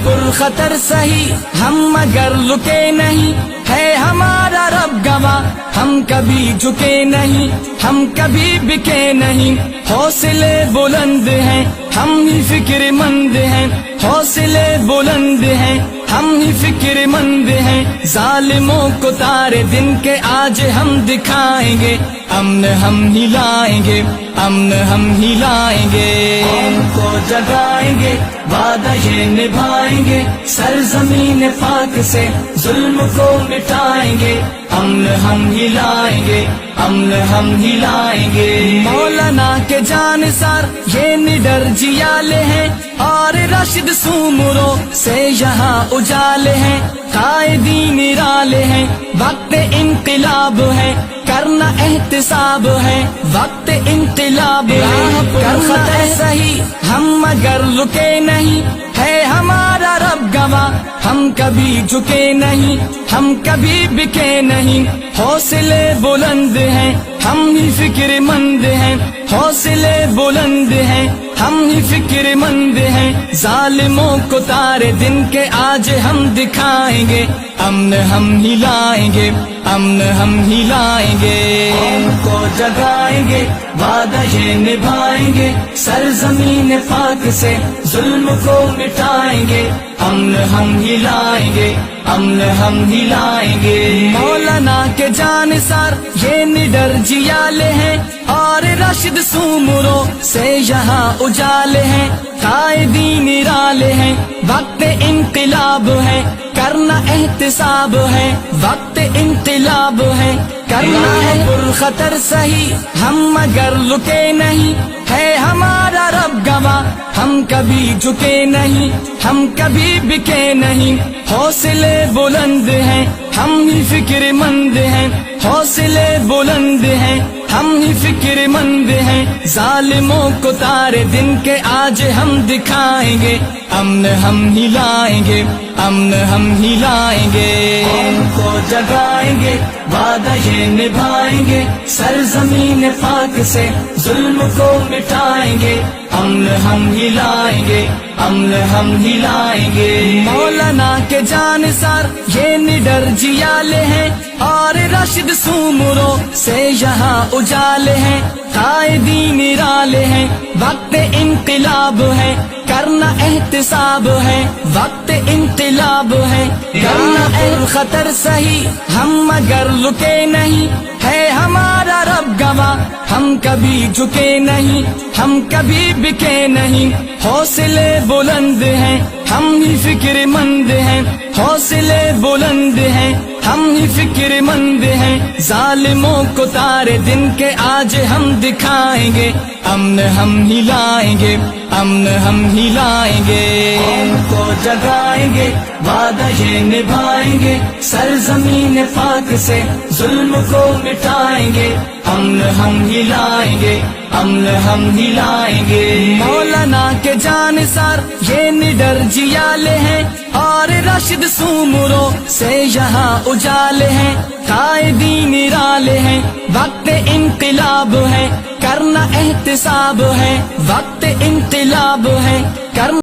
پرخطر سہی ہم مگر رکے نہیں، ہے ہمارا رب گواہ ہم کبھی جھکے نہیں، ہم کبھی بکے نہیں، حوصلے بلند ہیں ہم ہی فکر مند ہیں، حوصلے بلند ہیں ہم ہی فکر مند ہیں، ظالموں کو تارے دن کے آج ہم دکھائیں گے، امن ہم ہی لائیں گے، امن ہم ہی لائیں گے، قوم کو جگائیں گے، وعدہ یہ نبھائیں گے، سرزمین پاک سے ظلم کو مٹائیں گے، امن ہم ہی لائیں گے، امن ہم ہی لائیں گے۔ مولانا کے جانثار یہ نڈر جیالے ہیں، اور راشد سومروں سے یہاں اجالے ہیں، قائدین نرالے ہیں، وقت انقلاب ہے، کرنا احتساب ہے، وقت انقلاب ہے، کرنا صحیح ہم مگر رکے نہیں، ہے ہمارا رب گواہ ہم کبھی جھکے نہیں، ہم کبھی بکے نہیں، حوصلے بلند ہیں ہم ہی فکر مند ہیں، حوصلے بلند ہیں ہم ہی فکر مند ہیں، ظالموں کو تارے دن کے آج ہم دکھائیں گے، امن ہم ہی لائیں گے، امن ہم ہی لائیں گے، قوم کو جگائیں گے، وعدہ یہ نبھائیں گے، سرزمین پاک سے ظلم کو مٹائیں گے، امن ہم ہی لائیں گے، امن ہم ہی لائیں گے۔ مولانا کے جانثار یہ نڈر جیالے ہیں، اور راشد سومروں سے یہاں اجالے ہیں، قائدین نرالے ہیں، وقت انقلاب ہے، کرنا احتساب ہے، وقت انقلاب ہے، کرنا ہے پرخطر سہی ہم مگر رکے نہیں، ہے ہمارا رب گواہ ہم کبھی جھکے نہیں، ہم کبھی بکے نہیں، حوصلے بلند ہیں ہم ہی فکر مند ہیں، حوصلے بلند ہیں ہم ہی فکر مند ہیں، ظالموں کو تارے دن کے آج ہم دکھائیں گے، امن ہم ہی لائیں گے، امن ہم ہی لائیں گے، قوم کو جگائیں گے، وعدہ یہ نبھائیں گے، سرزمین پاک سے ظلم کو مٹائیں گے، امن ہم ہی لائیں گے، امن ہم ہی لائیں گے۔ مولانا کے جانثار یہ نڈر جیالے ہیں، اور راشد سومروں سے یہاں اجالے ہیں، قائدین نرالے ہیں، وقت انقلاب ہے، کرنا احتساب ہے، وقت انقلاب ہے، کرنا خطر سہی ہم مگر رکے نہیں، ہے ہمارا رب گواہ ہم کبھی جھکے نہیں، ہم کبھی بکے نہیں، حوصلے بلند ہیں ہم ہی فکر مند ہیں، حوصلے بلند ہیں ہم ہی فکر مند ہیں، ظالموں کو تارے دن کے آج ہم دکھائیں گے، امن ہم ہی لائیں گے، امن ہم ہی لائیں گے، قوم کو جگائیں گے، وعدہ یہ نبھائیں گے، سرزمین پاک سے ظلم کو مٹائیں گے، امن ہم ہی لائیں گے، امن ہم ہی لائیں گے۔ مولانا کے جانثار یہ نڈر جیالے ہیں، اور راشد سومروں سے یہاں اجالے ہیں، قائدین نرالے ہیں، وقت انقلاب ہے، کرنا احتساب ہے، وقت انقلاب ہے، کرنا